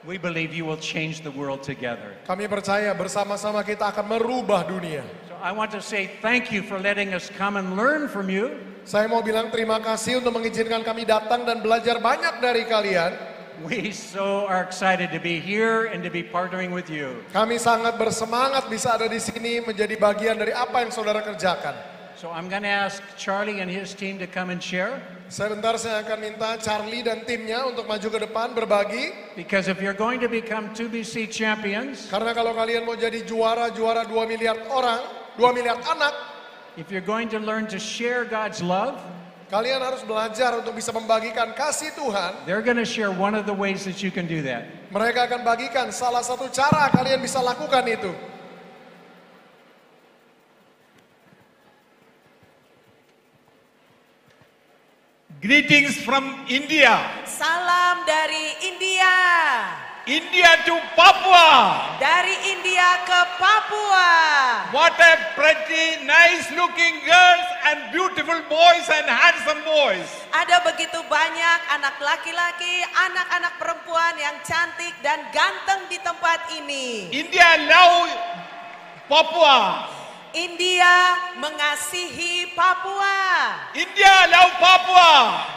We believe you will change the world together. Kami percaya bersama-sama kita akan merubah dunia. So I want to say thank you for letting us come and learn from you. Saya mau bilang terima kasih untuk mengizinkan kami datang dan belajar banyak dari kalian. We so are excited to be here and to be partnering with you. Kami sangat bersemangat bisa ada di sini menjadi bagian dari apa yang saudara kerjakan. So I'm going to ask Charlie and his team to come and share. Sebentar saya akan minta Charlie dan timnya untuk maju ke depan berbagi. Because if you're going to become 2BC champions, Karena kalau kalian mau jadi juara 2 miliar orang, 2 miliar anak, if you're going to learn to share God's love, kalian harus belajar untuk bisa membagikan kasih Tuhan. they're going to share one of the ways that you can do that. Mereka akan bagikan salah satu cara kalian bisa lakukan itu. Greetings from India. Salam dari India. India to Papua. Dari India ke Papua. What a pretty, nice looking girls and beautiful boys and handsome boys. Ada begitu banyak anak laki-laki, anak-anak perempuan yang cantik dan ganteng di tempat ini. India love Papua. India mengasihi Papua. India love Papua.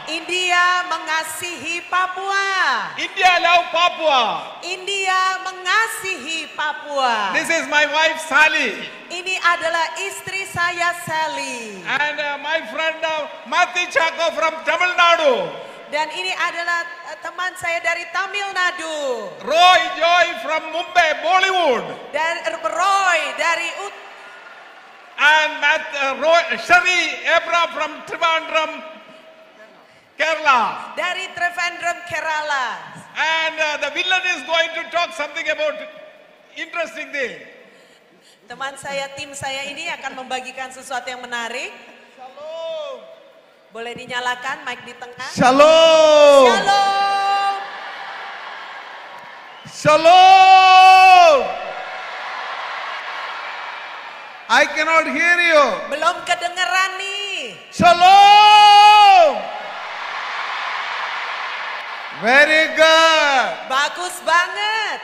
India mengasihi Papua. India love Papua. India mengasihi Papua. This is my wife Sally Ini adalah istri saya Sally. and my friend Mati Chako from Tamil Nadu. Dan ini adalah teman saya dari Tamil Nadu. Roy Joy from Mumbai, Bollywood. Dan Roy dari And Shari Ebra from Trivandrum, Kerala. dari Trivandrum, Kerala. And the villain is going to talk something about interesting thing. Teman saya, tim saya ini akan membagikan sesuatu yang menarik. Shalom. Boleh dinyalakan mic di tengah. Shalom. Shalom. Shalom. I cannot hear you. Belum kedengeran nih. Shalom. Very good. Bagus banget.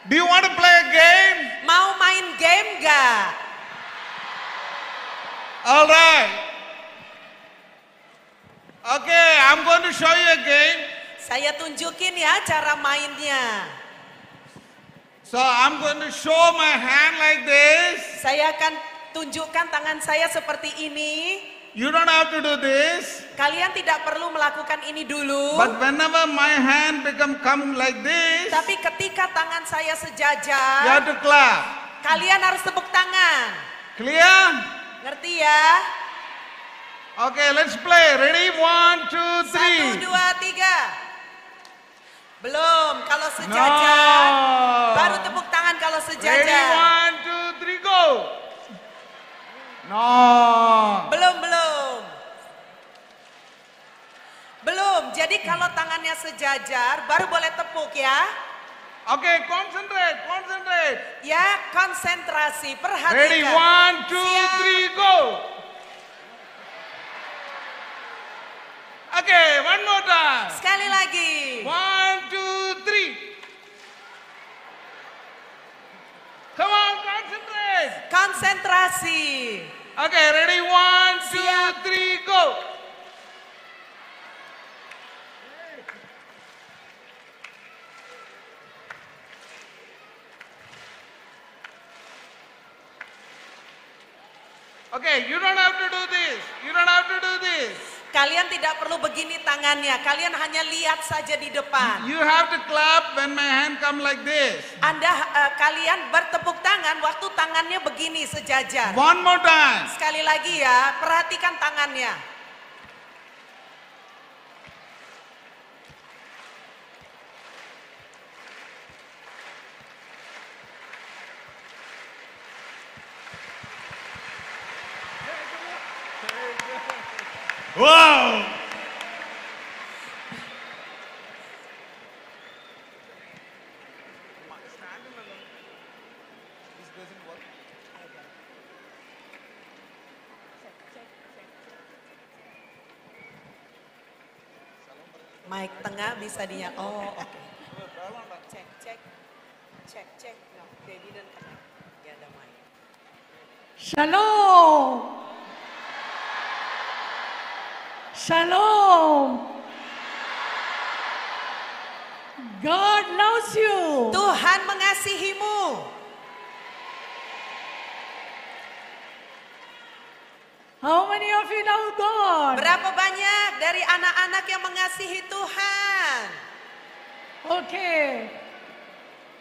Do you want to play a game? Mau main game gak? All right. Okay, I'm going to show you a game. Saya tunjukin ya cara mainnya. So I'm going to show my hand like this. Saya akan tunjukkan tangan saya seperti ini. You don't have to do this. Kalian tidak perlu melakukan ini dulu. But whenever my hand come like this, Tapi ketika tangan saya you sejajar, have to clap. kalian harus tepuk tangan. Clear? Ngerti ya? Okay, let's play. Ready? 1, 2, 3. 1, 2, 3. Belum, kalau sejajar. No. Baru tepuk tangan kalau Ready? sejajar. 1, 2, 3, go. No. Belum. Belum, jadi kalau tangannya sejajar, baru boleh tepuk ya. Okay, concentrate. Ya, konsentrasi, perhatikan. Ready? 1, 2, Siap. 3, go. Okay, one more time. Sekali lagi. 1, 2, 3. Come on, concentrate. Konsentrasi. Okay, ready? 1, 2, Siap. 3, go. Okay, you don't have to do this. You don't have to do this. Kalian tidak perlu begini tangannya, kalian hanya lihat saja di depan. You have to clap when my hand come like this. Kalian bertepuk tangan waktu tangannya begini sejajar. One more time. Sekali lagi ya, perhatikan tangannya. Wow. Mic tengah bisa dinyalakan. Oh, oke. Cek. Check. No, they didn't connect. Yeah, the mic. Shalom. Shalom. God loves you. Tuhan mengasihimu. How many of you love God? Berapa banyak dari anak-anak yang mengasihi Tuhan? Okay.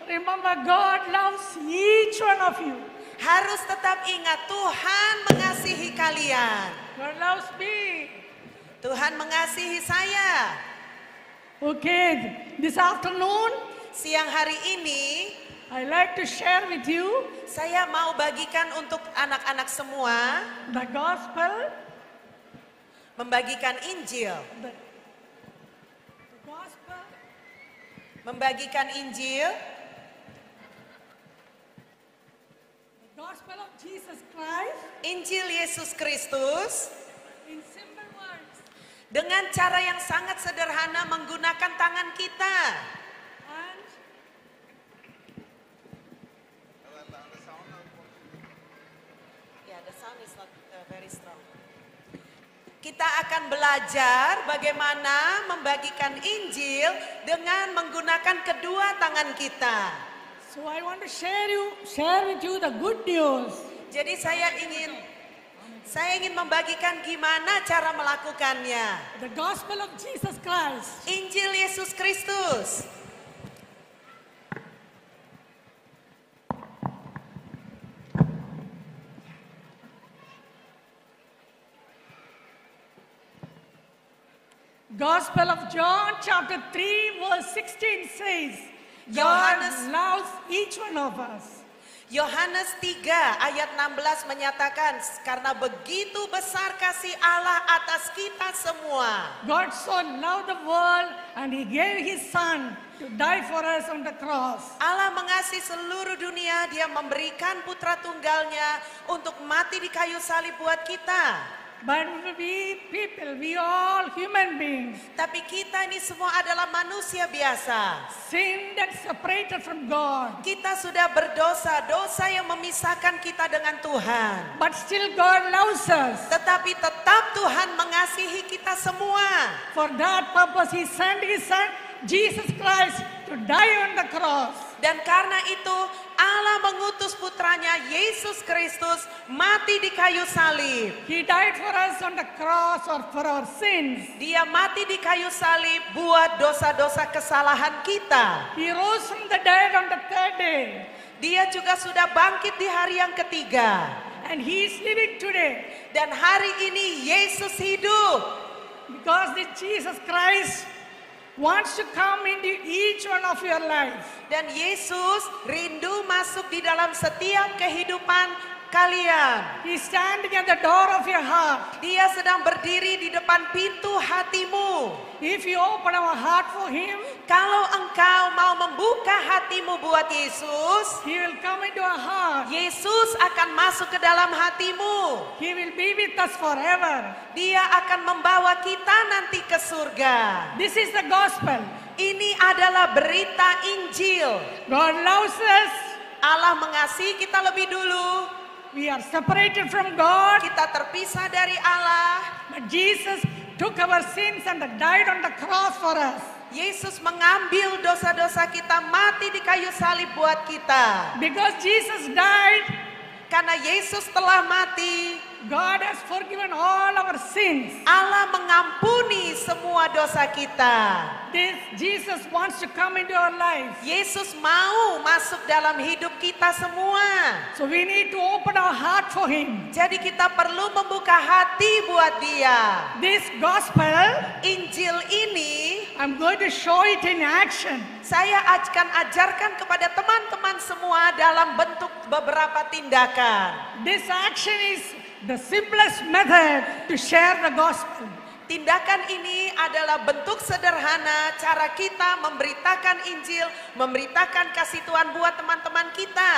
Remember, God loves each one of you. Harus tetap ingat Tuhan mengasihi kalian. God loves me. Tuhan mengasihi saya. Okay. This afternoon, Siang hari ini I like to share with you saya mau bagikan untuk anak-anak semua, the gospel, membagikan Injil. the gospel, Membagikan Injil, the gospel of Jesus Christ Injil Yesus Kristus in simple words. dengan cara yang sangat sederhana menggunakan tangan kita. And Yeah, the sound is not very strong. Kita akan belajar bagaimana membagikan Injil dengan menggunakan kedua tangan kita. so I want to share with you the good news. Jadi saya ingin membagikan gimana cara melakukannya. The gospel of Jesus Christ. Injil Yesus Kristus. Gospel of John chapter 3 verse 16 says, God Yohanes- loves each one of us. Yohanes 3 ayat 16 menyatakan karena begitu besar kasih Allah atas kita semua. God so loved the world and he gave his son to die for us on the cross. Allah mengasihi seluruh dunia, dia memberikan putra tunggalnya untuk mati di kayu salib buat kita. But we all human beings, Tapi kita ini semua adalah manusia biasa. sin that separated from God. Kita sudah berdosa, dosa yang memisahkan kita dengan Tuhan. But still God loves us. Tetapi tetap Tuhan mengasihi kita semua. For that purpose he sent his son, Jesus Christ, to die on the cross. Dan karena itu Allah mengutus putranya Yesus Kristus mati di kayu salib. He died for us on the cross or for our sins. Dia mati di kayu salib buat dosa-dosa kesalahan kita. He rose from the dead on the third day. Dia juga sudah bangkit di hari yang ketiga. And he is living today. Dan hari ini Yesus hidup. Because this Jesus Christ wants to come into each one of your lives. Dan Yesus rindu masuk di dalam setiap kehidupan kalian. He's standing at the door of your heart. Dia sedang berdiri di depan pintu hatimu. If you open our heart for him, Kalau engkau mau membuka hatimu buat Yesus, he will come into our heart. Yesus akan masuk ke dalam hatimu. He will be with us forever. Dia akan membawa kita nanti ke surga. This is the gospel. Ini adalah berita Injil. God loves us. Allah mengasihi kita lebih dulu. We are separated from God. Kita terpisah dari Allah. But Jesus took our sins and died on the cross for us. Yesus mengambil dosa-dosa kita, mati di kayu salib buat kita. Because Jesus died, Karena Yesus telah mati, God has forgiven all our sins. Allah mengampuni semua dosa kita. This Jesus wants to come into our lives. Yesus mau masuk dalam hidup kita semua. So we need to open our heart for him. Jadi kita perlu membuka hati buat dia. This gospel, Injil ini I'm going to show it in action. saya akan ajarkan kepada teman-teman semua dalam bentuk beberapa tindakan. This action is the simplest method to share the gospel. Tindakan ini adalah bentuk sederhana cara kita memberitakan Injil, memberitakan kasih Tuhan buat teman-teman kita.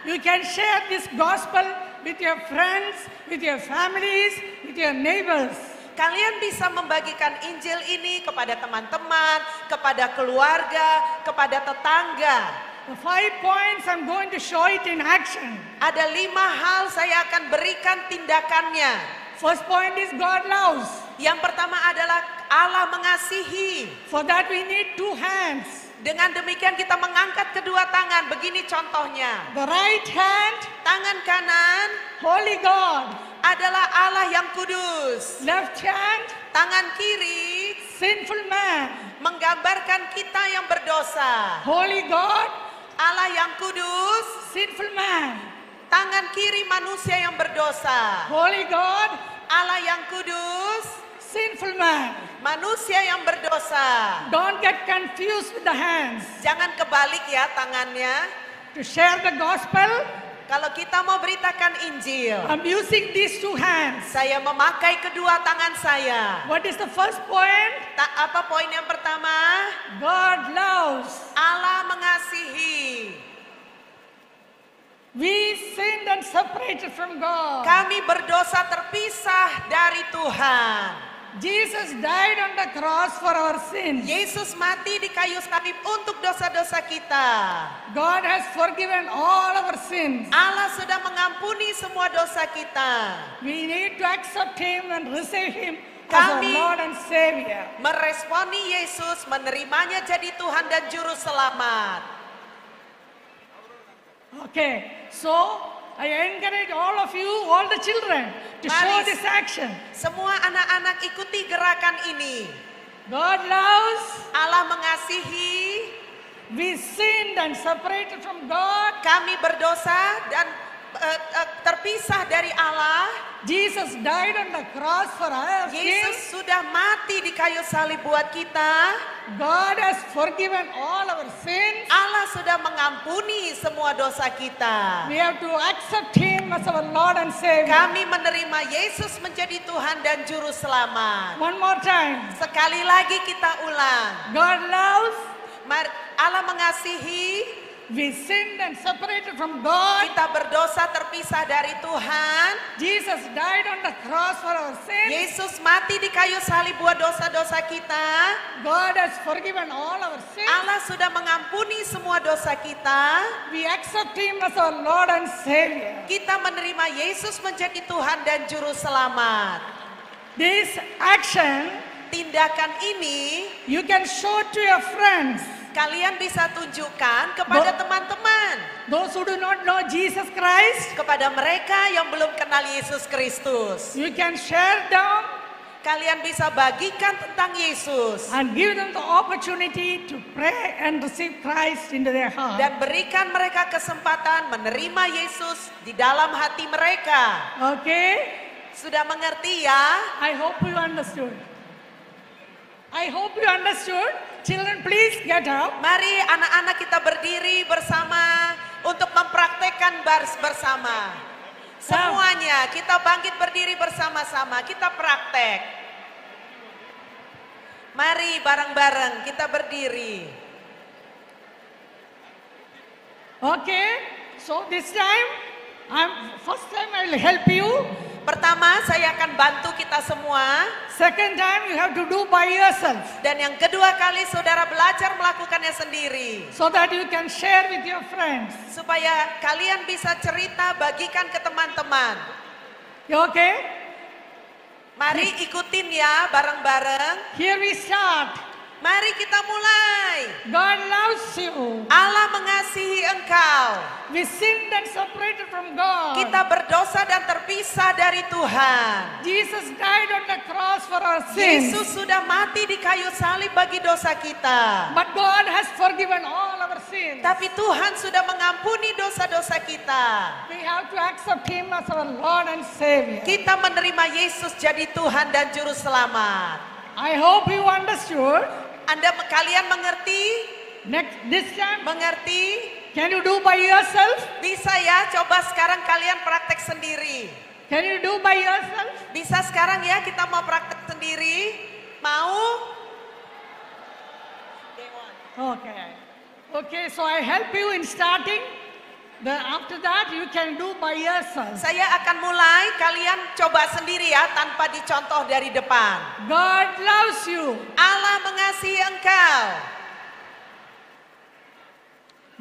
You can share this gospel with your friends, with your families, with your neighbors. Kalian bisa membagikan Injil ini kepada teman-teman, kepada keluarga, kepada tetangga. The 5 points I'm going to show it in action. Ada 5 hal saya akan berikan tindakannya. First point is God loves. Yang pertama adalah Allah mengasihi. For that we need 2 hands. Dengan demikian kita mengangkat kedua tangan. Begini contohnya. The right hand, Tangan kanan Holy God. adalah Allah yang kudus. Left hand, Tangan kiri sinful man. menggambarkan kita yang berdosa. Holy God, Allah yang kudus, sinful man. tangan kiri manusia yang berdosa. Holy God, Allah yang kudus, sinful man. manusia yang berdosa. Don't get confused with the hands. Jangan kebalik ya tangannya. To share the gospel, Kalau kita mau beritakan Injil, I'm using these 2 hands. saya memakai kedua tangan saya. What is the first point? Apa poin yang pertama? God loves. Allah mengasihi. We sinned and separated from God. Kami berdosa terpisah dari Tuhan. Jesus died on the cross for our sins. Yesus mati di kayu salib untuk dosa-dosa kita. God has forgiven all our sins. Allah sudah mengampuni semua dosa kita. We need to accept Him and receive Him as our Kami Lord and Savior. meresponi Yesus, menerimanya jadi Tuhan dan Juru Selamat. Okay, so I encourage all of you, all the children, to show Mari. this action. Semua anak-anak ikuti gerakan ini. God loves. Allah mengasihi, We sinned and separated from God. kami berdosa dan terpisah dari Allah. Jesus died on the cross for our Yesus sins. sudah mati di kayu salib buat kita. God has forgiven all our sins. Allah sudah mengampuni semua dosa kita. We have to accept Him as our Lord and Savior. Kami menerima Yesus menjadi Tuhan dan Juru Selamat. One more time. Sekali lagi kita ulang. God loves. Allah mengasihi, We sinned and separated from God. kita berdosa terpisah dari Tuhan. Jesus died on the cross for our sins. Yesus mati di kayu salib buat dosa-dosa kita. God has forgiven all our sins. Allah sudah mengampuni semua dosa kita. We accept Him as our Lord and Savior. Kita menerima Yesus menjadi Tuhan dan Juru Selamat. This action, Tindakan ini you can show to your friends. kalian bisa tunjukkan kepada teman-teman. Those who do not know Jesus Christ, Kepada mereka yang belum kenal Yesus Kristus. you can share them Kalian bisa bagikan tentang Yesus. and give them the opportunity to pray and receive Christ into their heart. Dan berikan mereka kesempatan menerima Yesus di dalam hati mereka. Okay? Sudah mengerti ya? I hope you understood. I hope you understood. Children, please get up. Mari anak-anak kita berdiri bersama untuk mempraktekkan bersama. Semuanya kita bangkit berdiri bersama-sama. Kita praktek. Mari bareng-bareng kita berdiri. Okay? So this time, first time I will help you. Pertama, saya akan bantu kita semua. Second time, you have to do by yourself. Dan yang kedua kali saudara belajar melakukannya sendiri. So that you can share with your friends. Supaya kalian bisa cerita, bagikan ke teman-teman. You okay? Mari ikutin ya bareng-bareng. Here we start. Mari kita mulai. God loves you. Allah mengasihi engkau. We sinned and separated from God. Kita berdosa dan terpisah dari Tuhan. Jesus died on the cross for our sins. Yesus sudah mati di kayu salib bagi dosa kita. But God has forgiven all our sins. Tapi Tuhan sudah mengampuni dosa-dosa kita. We have to accept Him as our Lord and Savior. Kita menerima Yesus jadi Tuhan dan Juru Selamat. I hope you understood. Kalian mengerti? This time, Mengerti? can you do by yourself? Bisa ya? Coba sekarang kalian praktek sendiri. Can you do by yourself? Bisa sekarang ya kita mau praktek sendiri? Mau? Okay. Okay, so I help you in starting. After that, you can do by yourself. Saya akan mulai, kalian coba sendiri ya tanpa dicontoh dari depan. God loves you. Allah mengasihi engkau.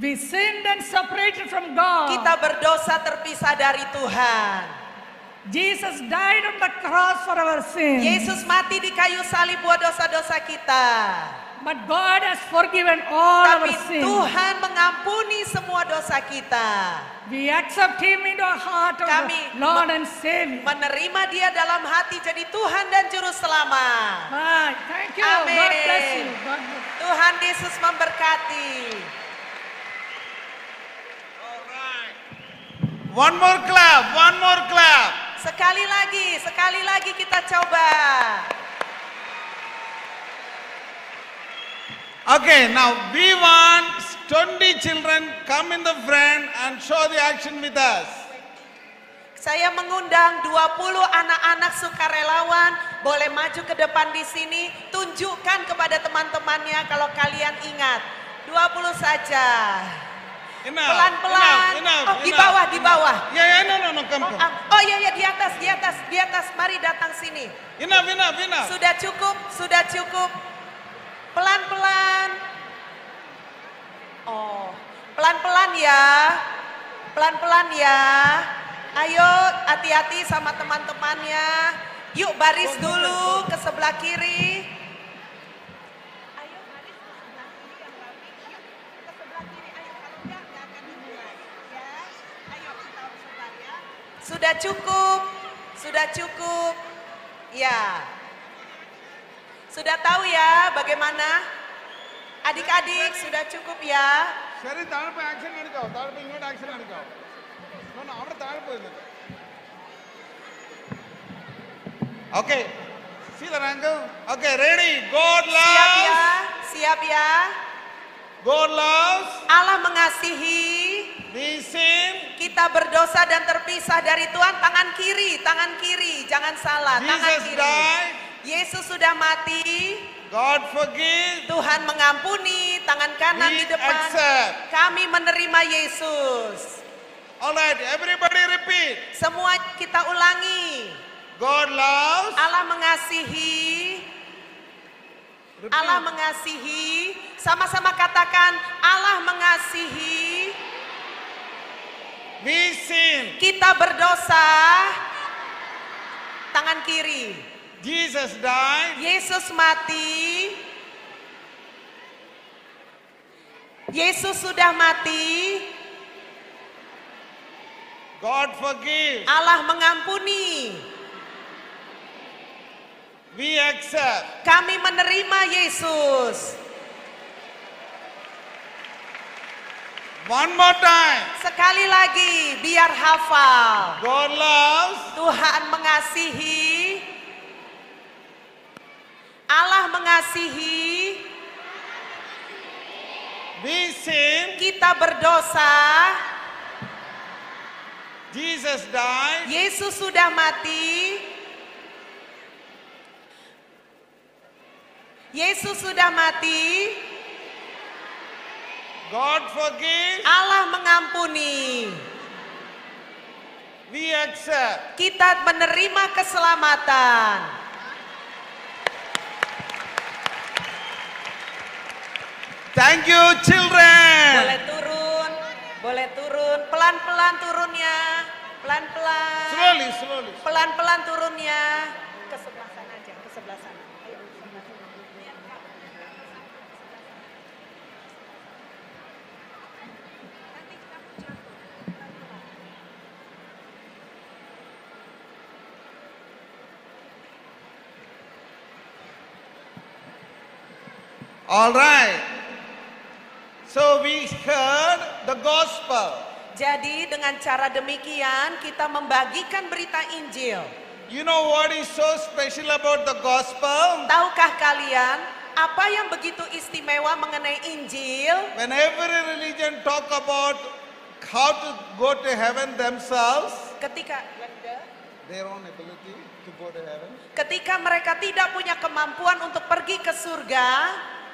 We sinned and separated from God. Kita berdosa terpisah dari Tuhan. Jesus died on the cross for our sins. Yesus mati di kayu salib buat dosa-dosa kita. But God has forgiven all Tapi our sins. Tuhan mengampuni semua dosa kita. We accept Him into our heart, Kami Lord and Savior. Menerima Dia dalam hati jadi Tuhan dan Juru Selamat. Right. Thank you. Amin. God bless you. God bless. Tuhan Yesus memberkati. All right. One more clap, one more clap. Sekali lagi kita coba. Okay, now we want 20 children come in the front and show the action with us. Saya mengundang 20 anak-anak sukarelawan boleh maju ke depan di sini, tunjukkan kepada teman-temannya kalau kalian ingat. 20 saja. Enough, Pelan-pelan. enough, Oh, di enough. bawah. Yeah, no, come. Oh iya, di atas. Mari datang sini. Enough. Sudah cukup. Pelan-pelan. Oh, pelan-pelan ya. Ayo, hati-hati sama teman-temannya. Yuk baris dulu ke sebelah kiri. Ayo baris ke sebelah kiri yang rapi. Yuk ke sebelah kiri. Ayo, kalau enggak akan dimulai. Ya, ayo kita harus sebentar ya. Sudah cukup. Ya. Sudah tahu ya bagaimana? Adik-adik sudah cukup ya? Sherry, ताड़ पे action नड़काओ, ताड़ पे invert action नड़काओ. No, our ताड़ पे invert. Okay, see the angle? Okay, ready? God loves. Siap ya? God loves. Allah mengasihi. We sin. Kita berdosa dan terpisah dari Tuhan. Tangan kiri, jangan salah. Tangan Jesus kiri. died. Yesus sudah mati. God forgive. Tuhan mengampuni. Tangan kanan We di depan. accept. Kami menerima Yesus. Alright, everybody repeat. Semua kita ulangi. God loves. Allah mengasihi. Repeat. Allah mengasihi. Sama-sama katakan Allah mengasihi. We sin. Kita berdosa. Tangan kiri. Jesus died. Yesus mati. Yesus sudah mati. God forgive. Allah mengampuni. We accept. Kami menerima Yesus. One more time. Sekali lagi biar hafal. God loves. Tuhan mengasihi. Allah mengasihi. We sin. Kita berdosa. Jesus died. Yesus sudah mati. Yesus sudah mati. God forgive. Allah mengampuni. We accept. Kita menerima keselamatan. Thank you, children. Boleh turun. Pelan-pelan turunnya. Pelan-pelan. Slowly. Pelan-pelan turunnya. Ke sebelah sana aja, ke sebelah sana. Ayo. All right. So we heard the gospel. Jadi dengan cara demikian kita membagikan berita Injil. You know what is so special about the gospel? Tahukah kalian apa yang begitu istimewa mengenai Injil? When every religion talk about how to go to heaven themselves, Ketika their own ability to go to heaven, mereka tidak punya kemampuan untuk pergi ke surga,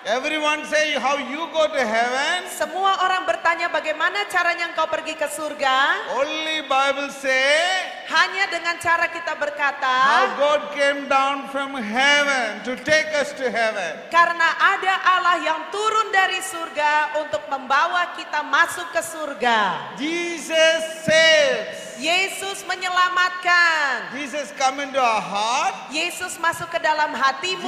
Everyone say how you go to heaven. Semua orang bertanya bagaimana caranya engkau pergi ke surga. Only Bible say Hanya dengan cara kita how berkata, God came down from heaven to take us to heaven. karena ada Allah yang turun dari surga untuk membawa kita masuk ke surga. Jesus saves. Yesus menyelamatkan. Jesus come into our heart. Yesus masuk ke dalam hatimu.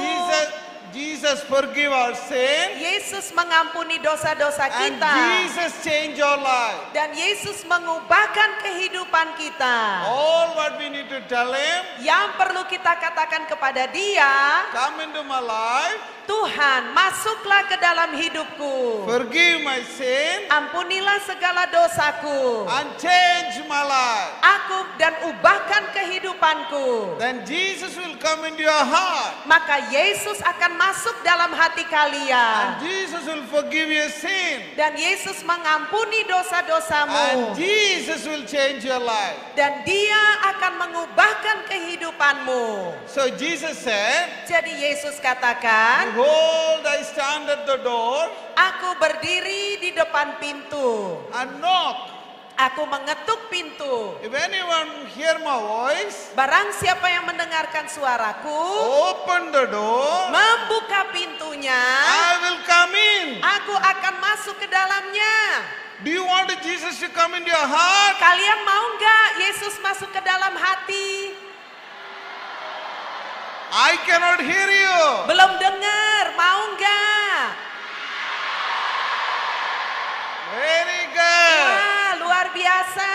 Jesus forgive our sin. Yesus mengampuni dosa-dosa And kita. Jesus change our life. Dan Yesus mengubahkan kehidupan kita. All what we need to tell him, Yang perlu kita katakan kepada dia, come into my life, Tuhan, masuklah ke dalam hidupku. forgive my sin, Ampunilah segala dosaku. and change my life. Aku dan ubahkan kehidupanku. Then Jesus will come into your heart. Maka Yesus akan masuk dalam hati And kalian. Jesus will forgive your sin. Dan Yesus mengampuni dosa-dosamu. And Jesus will change your life. Dan dia akan mengubahkan kehidupanmu. So Jesus said, Jadi Yesus katakan, behold, I stand at the door aku berdiri di depan pintu. and knock. Aku mengetuk pintu. If anyone hear my voice, Barang siapa yang mendengarkan suaraku, open the door, membuka pintunya, I will come in. aku akan masuk ke dalamnya. Do you want Jesus to come into your heart? Kalian mau nggak Yesus masuk ke dalam hati? I cannot hear you. Belum dengar, mau nggak? Very good. Wah, luar biasa.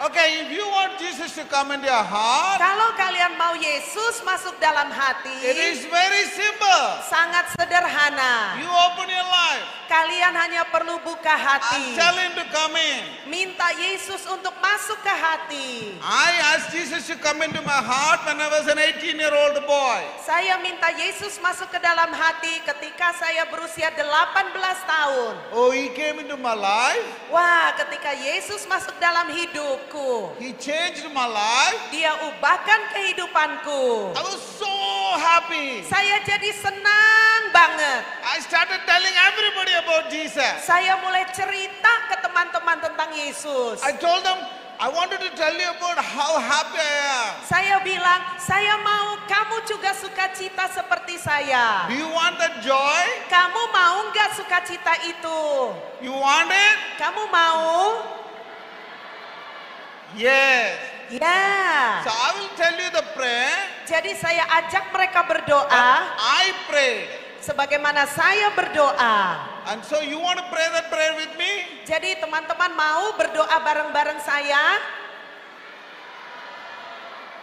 Okay, if you want Jesus to come into your heart, Kalau kalian mau Yesus masuk dalam it hati, is very simple. sangat sederhana. You open your life Kalian hanya perlu buka and hati. tell him to come in. Minta Yesus untuk masuk ke hati. I asked Jesus to come into my heart when I was an 18-year-old boy. Saya minta Yesus masuk ke dalam hati ketika saya berusia 18 tahun. Oh, he came into my life. Wah, ketika Yesus masuk dalam hidupku, He changed my life. dia ubahkan kehidupanku. I was so happy. Saya jadi senang banget. I started telling everybody about Jesus. Saya mulai cerita ke teman-teman tentang Yesus. I told them, I wanted to tell you about how happy I am. Saya bilang, saya mau kamu juga sukacita seperti saya. Do you want that joy? Kamu mau nggak sukacita itu? You want it? Kamu mau? Yes. Ya. So I will tell you the prayer. Jadi saya ajak mereka berdoa I prayed. sebagaimana saya berdoa. And so you want to pray that prayer with me? Jadi teman-teman mau berdoa bareng-bareng saya?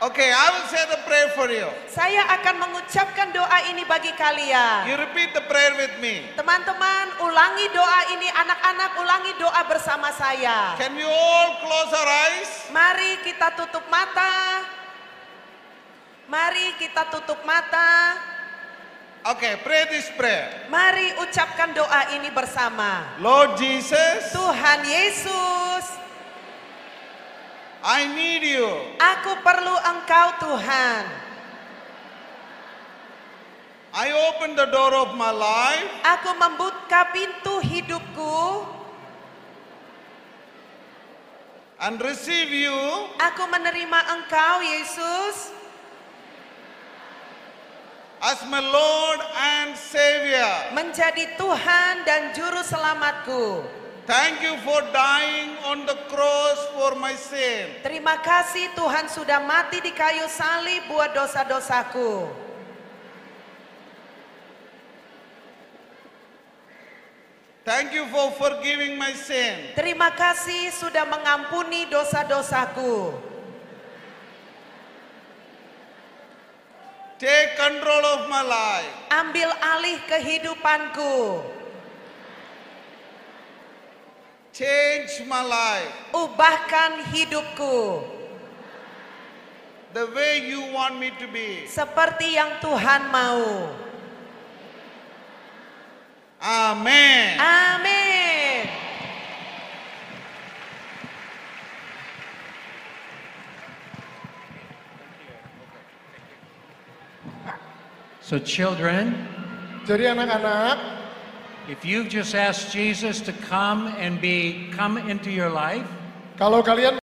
Okay, I will say the prayer for you. Saya akan mengucapkan doa ini bagi kalian. You repeat the prayer with me. Teman-teman, ulangi doa ini. Anak-anak, ulangi doa bersama saya. Can we all close our eyes? Mari kita tutup mata. Mari kita tutup mata. Okay, pray this prayer. Mari ucapkan doa ini bersama. Lord Jesus, Tuhan Yesus, I need you. aku perlu Engkau Tuhan. I open the door of my life Aku membuka pintu hidupku. and receive you Aku menerima Engkau Yesus as my Lord and Savior. menjadi Tuhan dan Juru Selamatku. Thank you for dying on the cross for my sin. Terima kasih Tuhan sudah mati di kayu salib buat dosa-dosaku. Thank you for forgiving my sin. Terima kasih sudah mengampuni dosa-dosaku. Take control of my life. Ambil alih kehidupanku. Change my life Ubahkan hidupku the way you want me to be. seperti yang Tuhan mau. Amen. Amin. So, children, Jadi anak-anak, if you've just asked Jesus to come into your life, kalau kalian